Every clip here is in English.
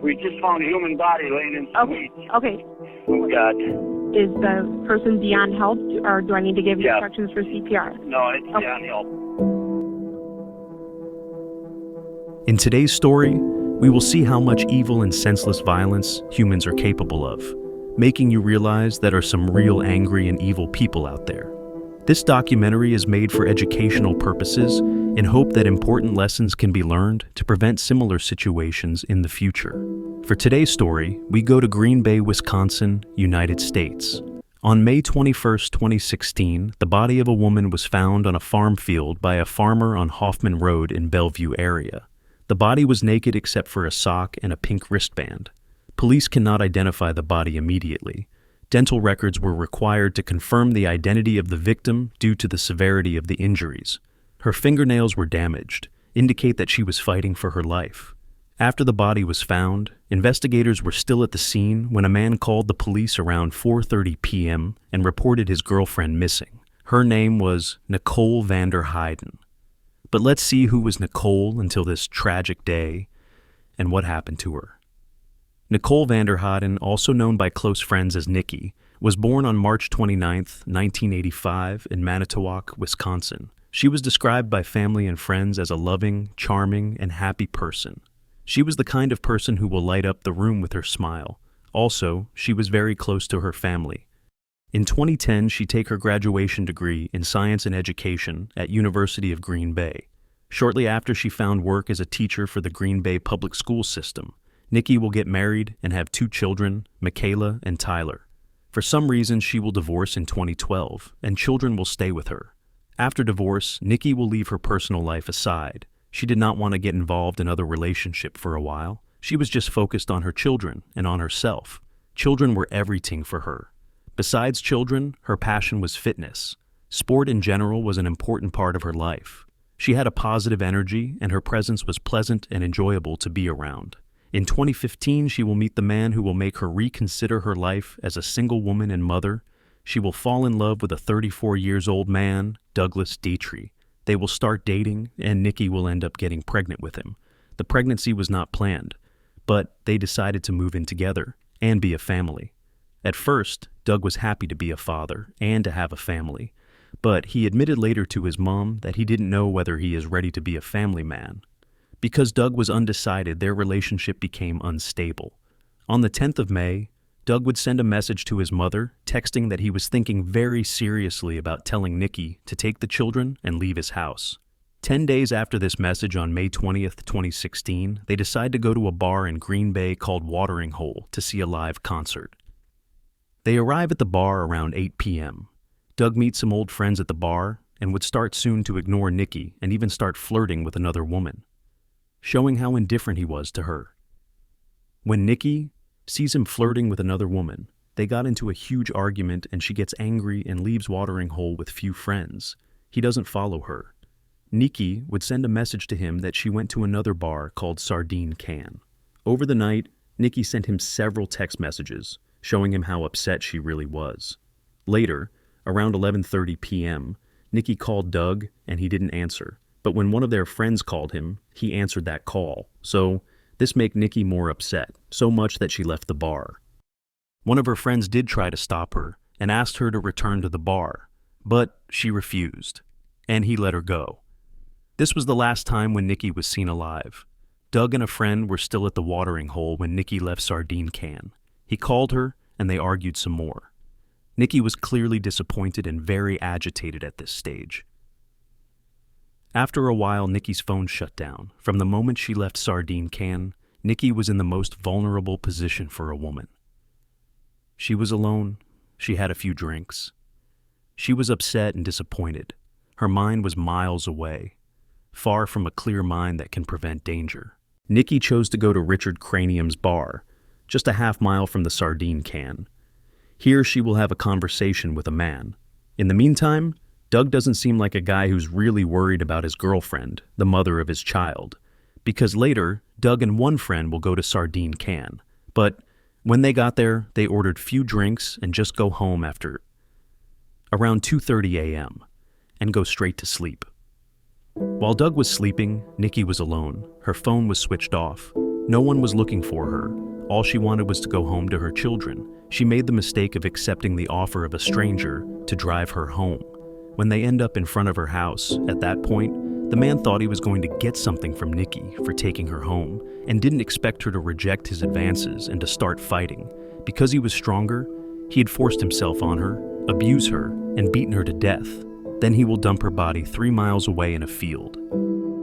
We just found a human body laying in some weeds. Okay. Oh, God. Is the person beyond help, or do I need to give instructions for CPR? No, it's beyond help. In today's story, we will see how much evil and senseless violence humans are capable of, making you realize there are some real angry and evil people out there. This documentary is made for educational purposes in hope that important lessons can be learned to prevent similar situations in the future. For today's story, we go to Green Bay, Wisconsin, United States. On May 21, 2016, the body of a woman was found on a farm field by a farmer on Hoffman Road in Bellevue area. The body was naked except for a sock and a pink wristband. Police cannot identify the body immediately. Dental records were required to confirm the identity of the victim due to the severity of the injuries. Her fingernails were damaged, indicate that she was fighting for her life. After the body was found, investigators were still at the scene when a man called the police around 4:30 p.m. and reported his girlfriend missing. Her name was NICOLE VANDERHEYDEN. But let's see who was Nicole until this tragic day and what happened to her. NICOLE VANDERHEYDEN, also known by close friends as Nikki, was born on March 29, 1985 in Manitowoc, Wisconsin. She was described by family and friends as a loving, charming, and happy person. She was the kind of person who will light up the room with her smile. Also, she was very close to her family. In 2010, she took her graduation degree in science and education at University of Green Bay. Shortly after, she found work as a teacher for the Green Bay public school system. Nikki will get married and have 2 children, Michaela and Tyler. For some reason, she will divorce in 2012, and children will stay with her. After divorce, Nikki will leave her personal life aside. She did not want to get involved in other relationship for a while. She was just focused on her children and on herself. Children were everything for her. Besides children, her passion was fitness. Sport in general was an important part of her life. She had a positive energy, and her presence was pleasant and enjoyable to be around. In 2015, she will meet the man who will make her reconsider her life as a single woman and mother. She will fall in love with a 34-year-old man, Douglas Dietrich. They will start dating, and Nikki will end up getting pregnant with him. The pregnancy was not planned, but they decided to move in together and be a family. At first, Doug was happy to be a father and to have a family, but he admitted later to his mom that he didn't know whether he is ready to be a family man. Because Doug was undecided, their relationship became unstable. On the 10th of May, Doug would send a message to his mother, texting that he was thinking very seriously about telling Nikki to take the children and leave his house. 10 days after this message on May 20th, 2016, they decide to go to a bar in Green Bay called Watering Hole to see a live concert. They arrive at the bar around 8 p.m. Doug meets some old friends at the bar and would start soon to ignore Nikki and even start flirting with another woman, showing how indifferent he was to her. When Nikki sees him flirting with another woman, they got into a huge argument and she gets angry and leaves Watering Hole with few friends. He doesn't follow her. Nikki would send a message to him that she went to another bar called Sardine Can. Over the night, Nikki sent him several text messages, showing him how upset she really was. Later, around 11:30 p.m., Nikki called Doug and he didn't answer. But when one of their friends called him, he answered that call. So this made Nikki more upset, so much that she left the bar. One of her friends did try to stop her and asked her to return to the bar, but she refused, and he let her go. This was the last time when Nikki was seen alive. Doug and a friend were still at the Watering Hole when Nikki left Sardine Can. He called her, and they argued some more. Nikki was clearly disappointed and very agitated at this stage. After a while, Nikki's phone shut down. From the moment she left Sardine Can, Nikki was in the most vulnerable position for a woman. She was alone. She had a few drinks. She was upset and disappointed. Her mind was miles away, far from a clear mind that can prevent danger. Nikki chose to go to Richard Cranium's bar, just a half-mile from the Sardine Can. Here she will have a conversation with a man. In the meantime, Doug doesn't seem like a guy who's really worried about his girlfriend, the mother of his child, because later, Doug and one friend will go to Sardine Can. But when they got there, they ordered few drinks and just go home after around 2:30 a.m. and go straight to sleep. While Doug was sleeping, Nikki was alone. Her phone was switched off. No one was looking for her. All she wanted was to go home to her children. She made the mistake of accepting the offer of a stranger to drive her home. When they end up in front of her house, at that point, the man thought he was going to get something from Nikki for taking her home and didn't expect her to reject his advances and to start fighting. Because he was stronger, he had forced himself on her, abused her, and beaten her to death. Then he will dump her body 3 miles away in a field.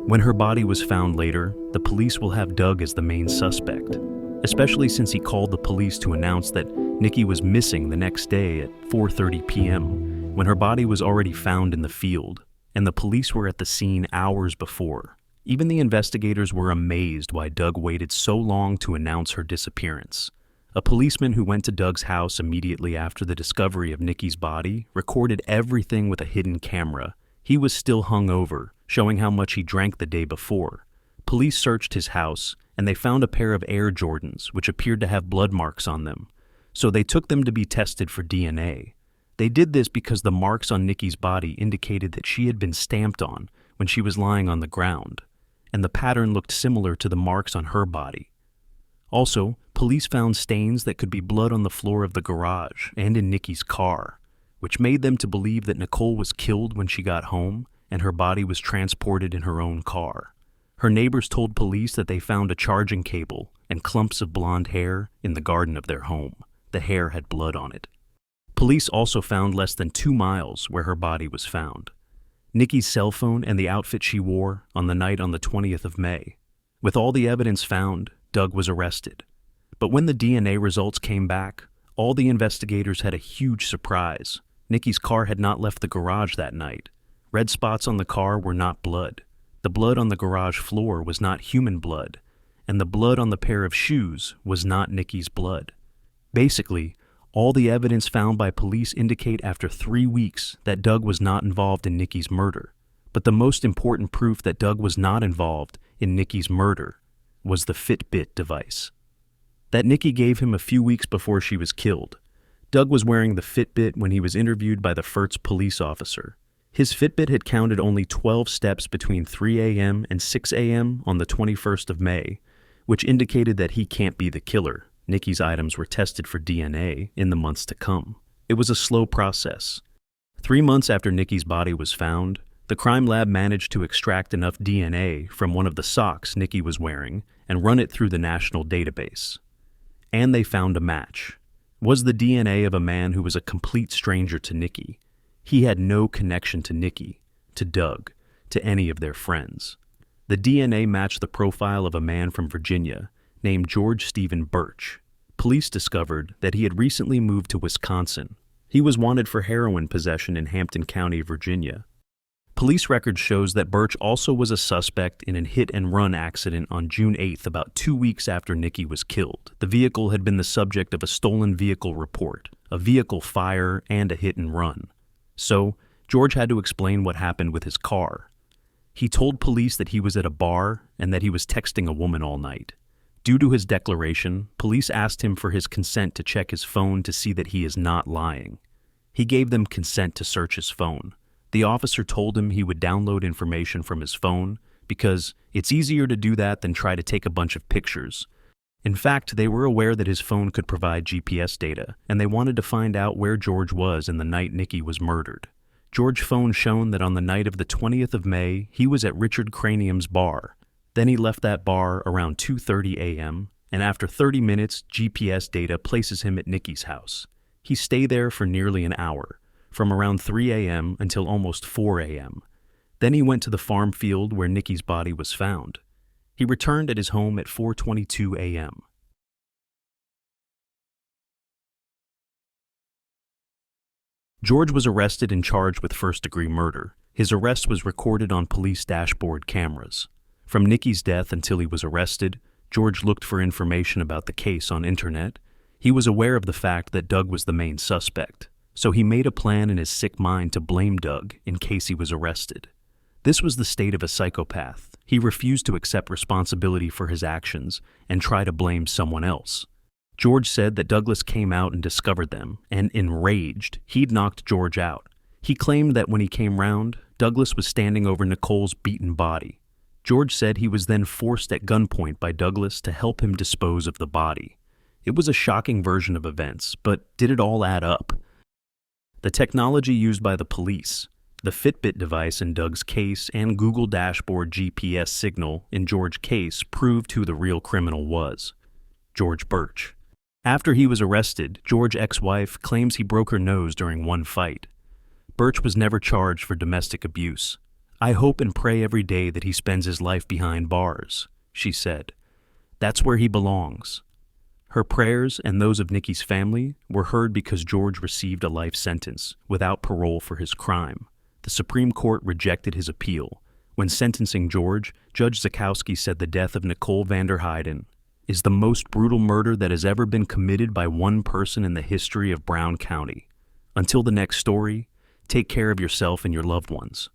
When her body was found later, the police will have Doug as the main suspect, especially since he called the police to announce that Nikki was missing the next day at 4:30 p.m. when her body was already found in the field, and the police were at the scene hours before. Even the investigators were amazed why Doug waited so long to announce her disappearance. A policeman who went to Doug's house immediately after the discovery of Nikki's body recorded everything with a hidden camera. He was still hungover, showing how much he drank the day before. Police searched his house, and they found a pair of Air Jordans which appeared to have blood marks on them. So they took them to be tested for DNA. They did this because the marks on Nikki's body indicated that she had been stamped on when she was lying on the ground, and the pattern looked similar to the marks on her body. Also, police found stains that could be blood on the floor of the garage and in Nikki's car, which made them to believe that Nicole was killed when she got home and her body was transported in her own car. Her neighbors told police that they found a charging cable and clumps of blonde hair in the garden of their home. The hair had blood on it. Police also found less than 2 miles where her body was found. Nikki's cell phone and the outfit she wore on the night on the 20th of May. With all the evidence found, Doug was arrested. But when the DNA results came back, all the investigators had a huge surprise. Nikki's car had not left the garage that night. Red spots on the car were not blood. The blood on the garage floor was not human blood, and the blood on the pair of shoes was not Nikki's blood. Basically, all the evidence found by police indicate after 3 weeks that Doug was not involved in Nikki's murder. But the most important proof that Doug was not involved in Nikki's murder was the Fitbit device that Nikki gave him a few weeks before she was killed. Doug was wearing the Fitbit when he was interviewed by the Furt's police officer. His Fitbit had counted only 12 steps between 3 a.m. and 6 a.m. on the 21st of May, which indicated that he can't be the killer. Nikki's items were tested for DNA in the months to come. It was a slow process. 3 months after Nikki's body was found, the crime lab managed to extract enough DNA from one of the socks Nikki was wearing and run it through the national database. And they found a match. It was the DNA of a man who was a complete stranger to Nikki. He had no connection to Nikki, to Doug, to any of their friends. The DNA matched the profile of a man from Virginia named George Stephen Birch. Police discovered that he had recently moved to Wisconsin. He was wanted for heroin possession in Hampton County, Virginia. Police record shows that Birch also was a suspect in a hit-and-run accident on June 8th, about 2 weeks after Nikki was killed. The vehicle had been the subject of a stolen vehicle report, a vehicle fire, and a hit-and-run. So, George had to explain what happened with his car. He told police that he was at a bar and that he was texting a woman all night. Due to his declaration, police asked him for his consent to check his phone to see that he is not lying. He gave them consent to search his phone. The officer told him he would download information from his phone because it's easier to do that than try to take a bunch of pictures. In fact, they were aware that his phone could provide GPS data, and they wanted to find out where George was in the night Nikki was murdered. George's phone showed that on the night of the 20th of May, he was at Richard Cranium's bar. Then he left that bar around 2:30 a.m., and after 30 minutes, GPS data places him at Nikki's house. He stayed there for nearly an hour, from around 3 a.m. until almost 4 a.m. Then he went to the farm field where Nikki's body was found. He returned at his home at 4:22 a.m. George was arrested and charged with first-degree murder. His arrest was recorded on police dashboard cameras. From Nikki's death until he was arrested, George looked for information about the case on internet. He was aware of the fact that Doug was the main suspect, so he made a plan in his sick mind to blame Doug in case he was arrested. This was the state of a psychopath. He refused to accept responsibility for his actions and try to blame someone else. George said that Douglas came out and discovered them, and enraged, he'd knocked George out. He claimed that when he came round, Douglas was standing over Nicole's beaten body. George said he was then forced at gunpoint by Douglas to help him dispose of the body. It was a shocking version of events, but did it all add up? The technology used by the police, the Fitbit device in Doug's case, and Google dashboard GPS signal in George's case proved who the real criminal was: George Birch. After he was arrested, George's ex-wife claims he broke her nose during one fight. Birch was never charged for domestic abuse. "I hope and pray every day that he spends his life behind bars," she said. "That's where he belongs." Her prayers and those of Nikki's family were heard because George received a life sentence without parole for his crime. The Supreme Court rejected his appeal. When sentencing George, Judge Zakowski said the death of NICOLE VANDERHEYDEN is the most brutal murder that has ever been committed by one person in the history of Brown County. Until the next story, take care of yourself and your loved ones.